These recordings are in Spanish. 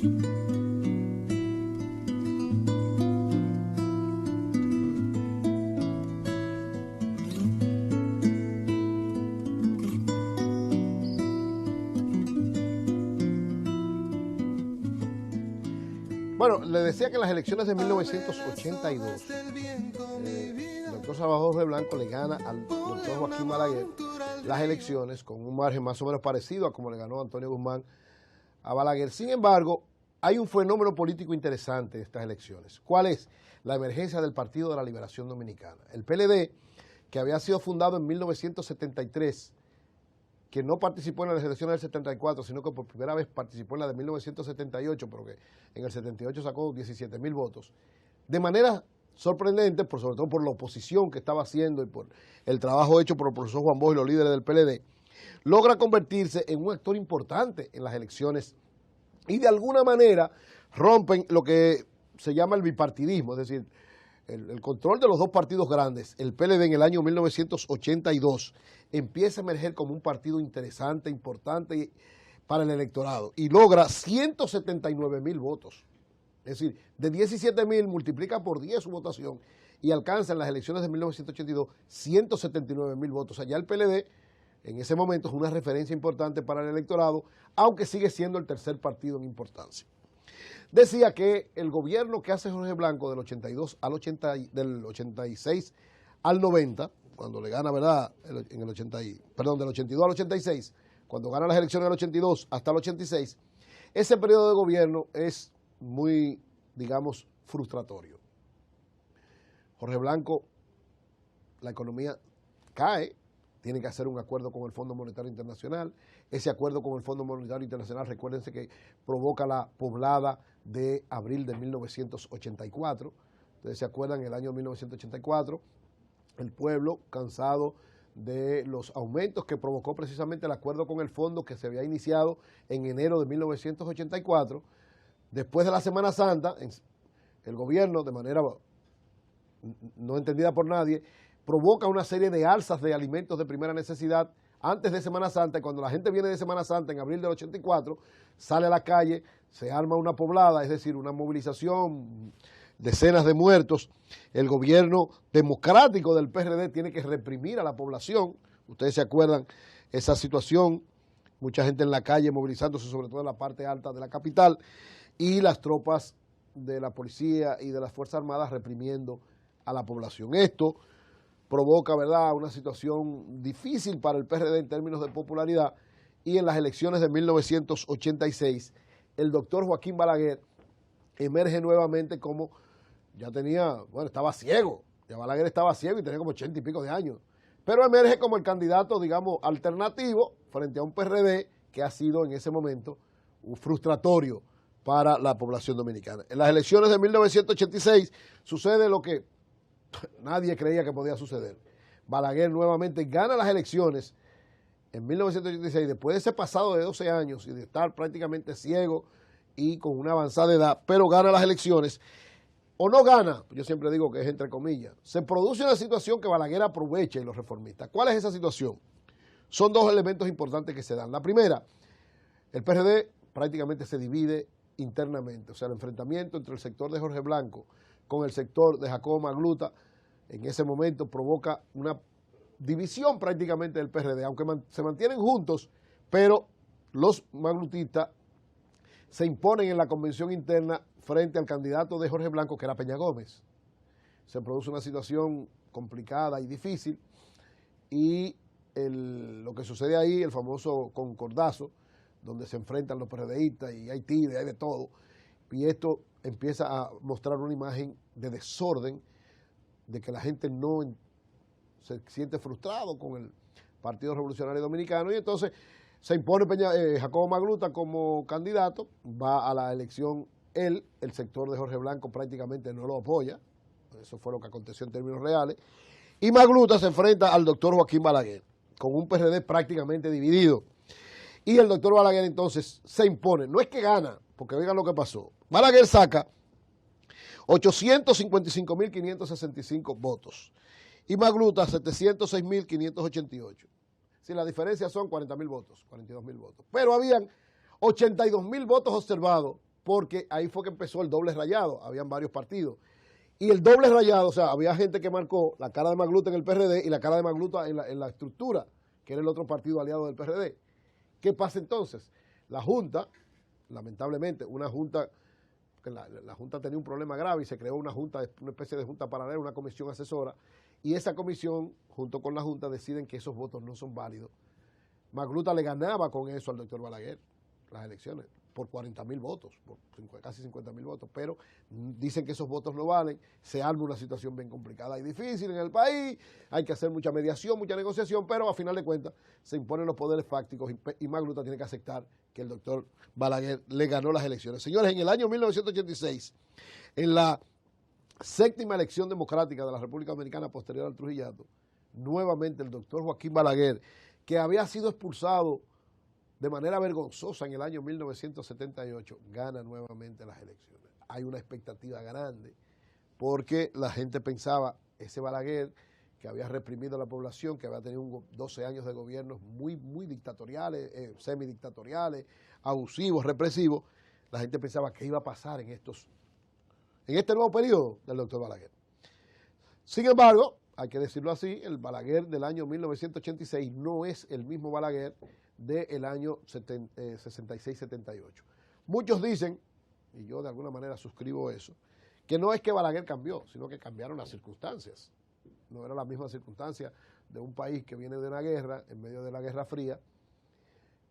Bueno, le decía que en las elecciones de 1982, el doctor Salvador Jorge Blanco le gana al doctor Joaquín Balaguer las elecciones con un margen más o menos parecido a como le ganó Antonio Guzmán a Balaguer. Sin embargo, hay un fenómeno político interesante en estas elecciones. ¿Cuál es? La emergencia del Partido de la Liberación Dominicana. El PLD, que había sido fundado en 1973, que no participó en las elecciones del 74, sino que por primera vez participó en la de 1978, pero que en el 78 sacó 17,000 votos. De manera sorprendente, sobre todo por la oposición que estaba haciendo y por el trabajo hecho por el profesor Juan Bosch y los líderes del PLD, logra convertirse en un actor importante en las elecciones y de alguna manera rompen lo que se llama el bipartidismo, es decir, el control de los dos partidos grandes. El PLD en el año 1982 empieza a emerger como un partido interesante, importante para el electorado y logra 179,000 votos. Es decir, de 17,000 multiplica por 10 su votación y alcanza en las elecciones de 1982 179,000 votos. Allá el PLD en ese momento es una referencia importante para el electorado, aunque sigue siendo el tercer partido en importancia. Decía que el gobierno que hace Jorge Blanco del 82 al 80, del 86 al 90, cuando le gana, ¿verdad? Del 82 al 86, cuando gana las elecciones del 82 hasta el 86, ese periodo de gobierno es muy, digamos, frustratorio. Jorge Blanco, la economía cae, tiene que hacer un acuerdo con el Fondo Monetario Internacional. Ese acuerdo con el Fondo Monetario Internacional, recuérdense que provoca la poblada de abril de 1984. Ustedes se acuerdan, en el año 1984, el pueblo, cansado de los aumentos que provocó precisamente el acuerdo con el fondo que se había iniciado en enero de 1984, después de la Semana Santa, el gobierno, de manera no entendida por nadie, provoca una serie de alzas de alimentos de primera necesidad antes de Semana Santa, y cuando la gente viene de Semana Santa en abril del 84, sale a la calle, se arma una poblada, es decir, una movilización, decenas de muertos. El gobierno democrático del PRD tiene que reprimir a la población. Ustedes se acuerdan esa situación, mucha gente en la calle movilizándose, sobre todo en la parte alta de la capital, y las tropas de la policía y de las Fuerzas Armadas reprimiendo a la población. Esto provoca, ¿verdad?, una situación difícil para el PRD en términos de popularidad, y en las elecciones de 1986 el doctor Joaquín Balaguer emerge nuevamente como, estaba ciego, ya Balaguer estaba ciego y tenía como 80 y pico de años, pero emerge como el candidato, digamos, alternativo frente a un PRD que ha sido en ese momento frustratorio para la población dominicana. En las elecciones de 1986 sucede lo que nadie creía que podía suceder. Balaguer nuevamente gana las elecciones en 1986, después de ese pasado de 12 años y de estar prácticamente ciego y con una avanzada edad, pero gana las elecciones, o no gana, yo siempre digo que es entre comillas. Se produce una situación que Balaguer aprovecha y los reformistas. ¿Cuál es esa situación? Son dos elementos importantes que se dan. La primera, el PRD prácticamente se divide internamente, o sea, el enfrentamiento entre el sector de Jorge Blanco con el sector de Jacobo Magluta, en ese momento provoca una división prácticamente del PRD, aunque se mantienen juntos, pero los maglutistas se imponen en la convención interna frente al candidato de Jorge Blanco, que era Peña Gómez. Se produce una situación complicada y difícil, y lo que sucede ahí, el famoso concordazo, donde se enfrentan los PRDistas y hay tigres, hay de todo, y esto empieza a mostrar una imagen de desorden, de que la gente no se siente frustrado con el Partido Revolucionario Dominicano, y entonces se impone Jacobo Magluta como candidato, va a la elección él, el sector de Jorge Blanco prácticamente no lo apoya, eso fue lo que aconteció en términos reales, y Magluta se enfrenta al doctor Joaquín Balaguer, con un PRD prácticamente dividido, y el doctor Balaguer entonces se impone, no es que gana, porque vean lo que pasó, Balaguer saca 855,565 votos y Magluta 706,588. Si la diferencia son 40,000 votos, 42,000 votos. Pero habían 82,000 votos observados porque ahí fue que empezó el doble rayado, habían varios partidos. Y el doble rayado, o sea, había gente que marcó la cara de Magluta en el PRD y la cara de Magluta en la estructura, que era el otro partido aliado del PRD. ¿Qué pasa entonces? La Junta, lamentablemente, una Junta, la Junta tenía un problema grave y se creó una Junta, una especie de Junta paralela, una comisión asesora, y esa comisión, junto con la Junta, deciden que esos votos no son válidos. Magluta le ganaba con eso al doctor Balaguer las elecciones, por 40.000 votos, por casi 50.000 votos, pero dicen que esos votos no valen, se arma una situación bien complicada y difícil en el país, hay que hacer mucha mediación, mucha negociación, pero a final de cuentas se imponen los poderes fácticos y Magluta tiene que aceptar que el doctor Balaguer le ganó las elecciones. Señores, en el año 1986, en la séptima elección democrática de la República Dominicana posterior al Trujillato, nuevamente el doctor Joaquín Balaguer, que había sido expulsado de manera vergonzosa en el año 1978, gana nuevamente las elecciones. Hay una expectativa grande porque la gente pensaba, ese Balaguer que había reprimido a la población, que había tenido 12 años de gobiernos muy dictatoriales, semidictatoriales, abusivos, represivos, la gente pensaba que iba a pasar en este nuevo periodo del doctor Balaguer. Sin embargo, hay que decirlo así, el Balaguer del año 1986 no es el mismo Balaguer del año 66-78. Muchos dicen, y yo de alguna manera suscribo eso, que no es que Balaguer cambió, sino que cambiaron las circunstancias. No era la misma circunstancia de un país que viene de una guerra, en medio de la Guerra Fría,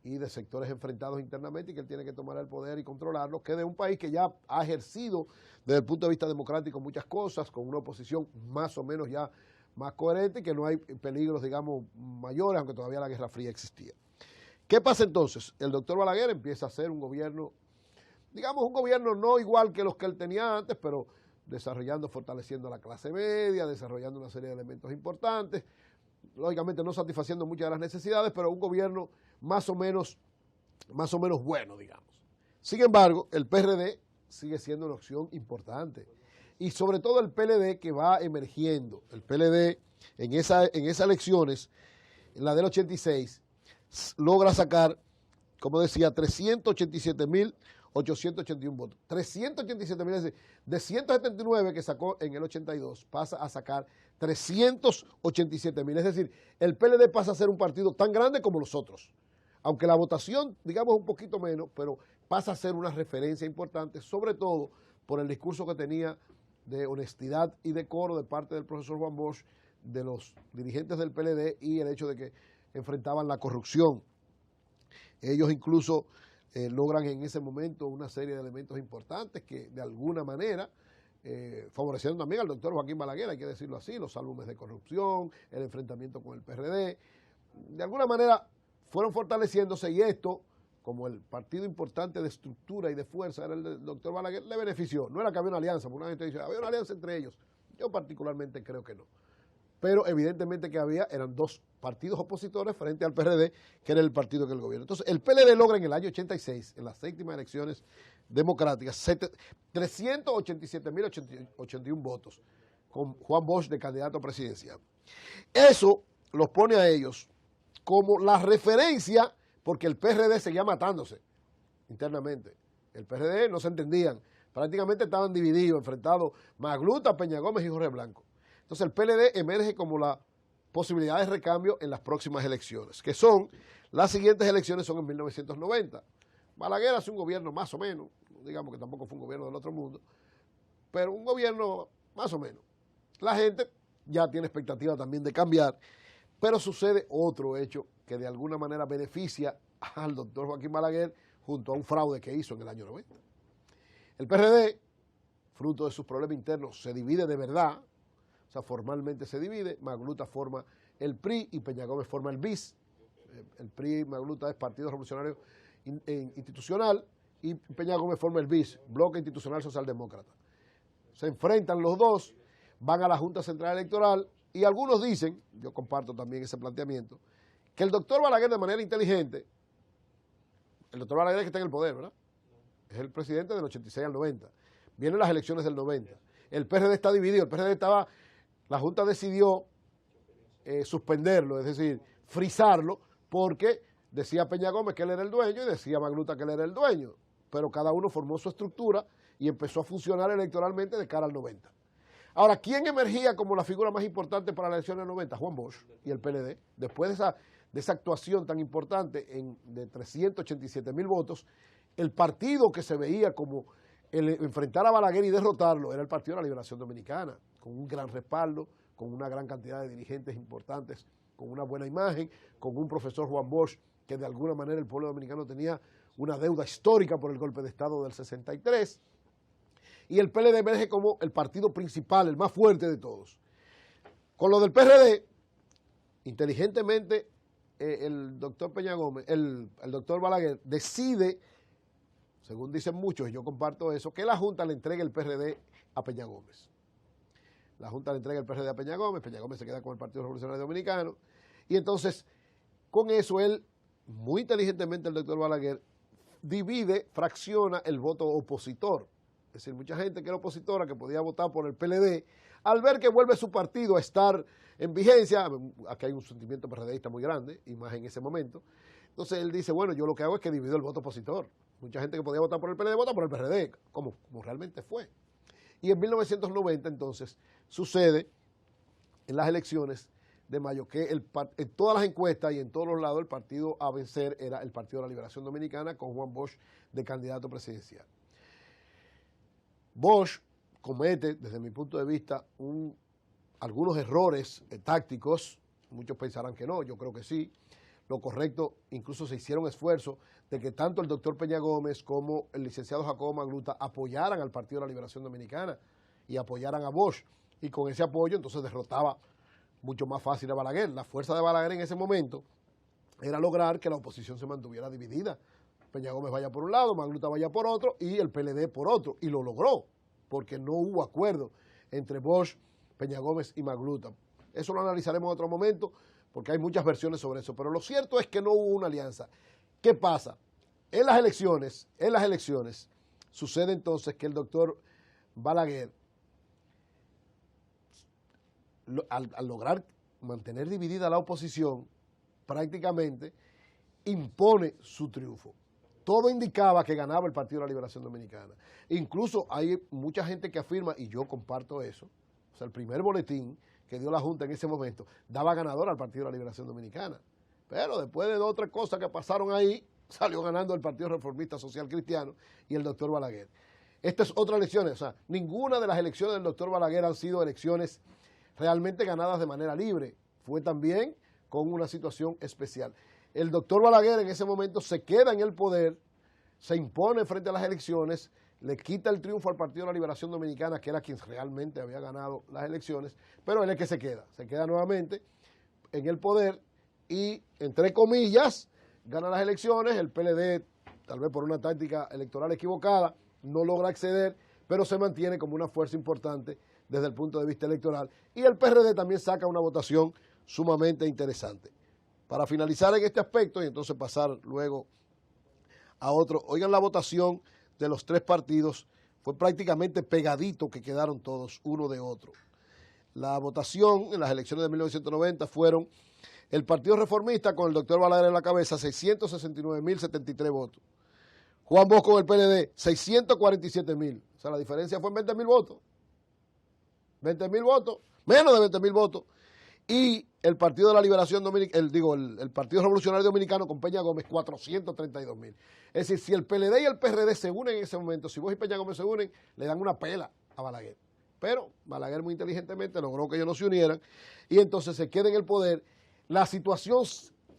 y de sectores enfrentados internamente y que él tiene que tomar el poder y controlarlo, que de un país que ya ha ejercido desde el punto de vista democrático muchas cosas, con una oposición más o menos ya más coherente y que no hay peligros, digamos, mayores, aunque todavía la Guerra Fría existía. ¿Qué pasa entonces? El doctor Balaguer empieza a hacer un gobierno, digamos, un gobierno no igual que los que él tenía antes, pero desarrollando, fortaleciendo a la clase media, desarrollando una serie de elementos importantes, lógicamente no satisfaciendo muchas de las necesidades, pero un gobierno más o menos bueno, digamos. Sin embargo, el PRD sigue siendo una opción importante. Y sobre todo el PLD que va emergiendo. El PLD en esas elecciones, en la del 86, logra sacar, como decía, 387.881 votos. 387.000, es decir, de 179 que sacó en el 82, pasa a sacar 387.000. Es decir, el PLD pasa a ser un partido tan grande como los otros. Aunque la votación, digamos, un poquito menos, pero pasa a ser una referencia importante, sobre todo por el discurso que tenía de honestidad y decoro de parte del profesor Juan Bosch, de los dirigentes del PLD y el hecho de que enfrentaban la corrupción. Ellos incluso logran en ese momento una serie de elementos importantes que de alguna manera favorecieron también al doctor Joaquín Balaguer, hay que decirlo así, los álbumes de corrupción, el enfrentamiento con el PRD, de alguna manera fueron fortaleciéndose y esto, como el partido importante de estructura y de fuerza era el del doctor Balaguer, le benefició. No era que había una alianza, porque una gente dice, había una alianza entre ellos. Yo particularmente creo que no. Pero evidentemente que eran dos partidos opositores frente al PRD, que era el partido que el gobierno. Entonces, el PLD logra en el año 86, en las séptimas elecciones democráticas, 387.081 votos, con Juan Bosch de candidato presidencial. Eso los pone a ellos como la referencia, porque el PRD seguía matándose internamente. El PRD no se entendían, prácticamente estaban divididos, enfrentados Magluta, Peña Gómez y Jorge Blanco. Entonces el PLD emerge como la posibilidad de recambio en las próximas elecciones, que son, las siguientes elecciones son en 1990. Balaguer hace un gobierno más o menos, digamos que tampoco fue un gobierno del otro mundo, pero un gobierno más o menos. La gente ya tiene expectativa también de cambiar, pero sucede otro hecho que de alguna manera beneficia al doctor Joaquín Balaguer junto a un fraude que hizo en el año 90. El PRD, fruto de sus problemas internos, se divide de verdad, o sea, formalmente se divide. Magluta forma el PRI y Peña Gómez forma el BIS. El PRI, Magluta es Partido Revolucionario Institucional y Peña Gómez forma el BIS, Bloque Institucional Socialdemócrata. Se enfrentan los dos, van a la Junta Central Electoral y algunos dicen, yo comparto también ese planteamiento, que el doctor Balaguer de manera inteligente, el doctor Balaguer es que está en el poder, ¿verdad? Es el presidente del 86 al 90. Vienen las elecciones del 90. El PRD está dividido, la Junta decidió suspenderlo, es decir, frisarlo, porque decía Peña Gómez que él era el dueño y decía Magluta que él era el dueño. pero cada uno formó su estructura y empezó a funcionar electoralmente de cara al 90. Ahora, ¿quién emergía como la figura más importante para la elección del 90? Juan Bosch y el PLD. Después de esa actuación tan importante de 387,000 votos, el partido que se veía como enfrentar a Balaguer y derrotarlo era el Partido de la Liberación Dominicana, con un gran respaldo, con una gran cantidad de dirigentes importantes, con una buena imagen, con un profesor Juan Bosch que de alguna manera el pueblo dominicano tenía una deuda histórica por el golpe de Estado del 63, y el PLD emerge como el partido principal, el más fuerte de todos. Con lo del PRD, inteligentemente, el doctor Peña Gómez, el doctor Balaguer decide, según dicen muchos, y yo comparto eso, que la Junta le entregue el PRD a Peña Gómez. La Junta le entrega el PRD a Peña Gómez se queda con el Partido Revolucionario Dominicano, y entonces, con eso él, muy inteligentemente el doctor Balaguer, divide, fracciona el voto opositor. Es decir, mucha gente que era opositora, que podía votar por el PLD, al ver que vuelve su partido a estar en vigencia, aquí hay un sentimiento PRDista muy grande, y más en ese momento, entonces él dice, bueno, yo lo que hago es que divido el voto opositor. Mucha gente que podía votar por el PLD vota por el PRD, como realmente fue. Y en 1990, entonces, sucede en las elecciones de mayo que en todas las encuestas y en todos los lados el partido a vencer era el Partido de la Liberación Dominicana con Juan Bosch de candidato presidencial. Bosch comete, desde mi punto de vista, algunos errores tácticos, muchos pensarán que no, yo creo que sí. Lo correcto, incluso se hicieron esfuerzos de que tanto el doctor Peña Gómez como el licenciado Jacobo Magluta apoyaran al Partido de la Liberación Dominicana y apoyaran a Bosch. Y con ese apoyo entonces derrotaba mucho más fácil a Balaguer. La fuerza de Balaguer en ese momento era lograr que la oposición se mantuviera dividida. Peña Gómez vaya por un lado, Magluta vaya por otro y el PLD por otro. Y lo logró, porque no hubo acuerdo entre Bosch, Peña Gómez y Magluta. Eso lo analizaremos en otro momento, porque hay muchas versiones sobre eso. Pero lo cierto es que no hubo una alianza. ¿Qué pasa? En las elecciones sucede entonces que el doctor Balaguer, al lograr mantener dividida la oposición, prácticamente impone su triunfo. Todo indicaba que ganaba el Partido de la Liberación Dominicana. Incluso hay mucha gente que afirma, y yo comparto eso, o sea, el primer boletín que dio la Junta en ese momento daba ganador al Partido de la Liberación Dominicana. Pero después de 2 o 3 cosas que pasaron ahí, salió ganando el Partido Reformista Social Cristiano y el doctor Balaguer. Esta es otra elección, o sea, ninguna de las elecciones del doctor Balaguer han sido elecciones realmente ganadas de manera libre. Fue también con una situación especial. El doctor Balaguer en ese momento se queda en el poder, se impone frente a las elecciones, le quita el triunfo al Partido de la Liberación Dominicana, que era quien realmente había ganado las elecciones, pero él es que se queda nuevamente en el poder y, entre comillas, gana las elecciones. El PLD, tal vez por una táctica electoral equivocada, no logra acceder, pero se mantiene como una fuerza importante desde el punto de vista electoral, y el PRD también saca una votación sumamente interesante. Para finalizar en este aspecto y entonces pasar luego a otro, oigan la votación de los 3 partidos, fue prácticamente pegadito que quedaron todos uno de otro. La votación en las elecciones de 1990 fueron el Partido Reformista con el doctor Balaguer en la cabeza, 669,073 votos. Juan Bosch con el PLD, 647,000. O sea, la diferencia fue en 20,000 votos. 20,000 votos, menos de 20,000 votos. Y el Partido de la Liberación Dominicana, el Partido Revolucionario Dominicano con Peña Gómez, 432,000. Es decir, si el PLD y el PRD se unen en ese momento, si Bosch y Peña Gómez se unen, le dan una pela a Balaguer. Pero Balaguer muy inteligentemente logró que ellos no se unieran y entonces se queda en el poder. La situación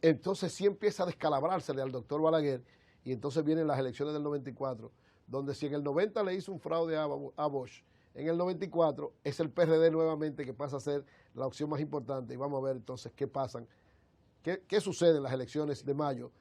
entonces sí empieza a descalabrársele al doctor Balaguer y entonces vienen las elecciones del 94, donde si en el 90 le hizo un fraude a Bosch, en el 94 es el PRD nuevamente que pasa a ser la opción más importante y vamos a ver entonces qué sucede en las elecciones de mayo.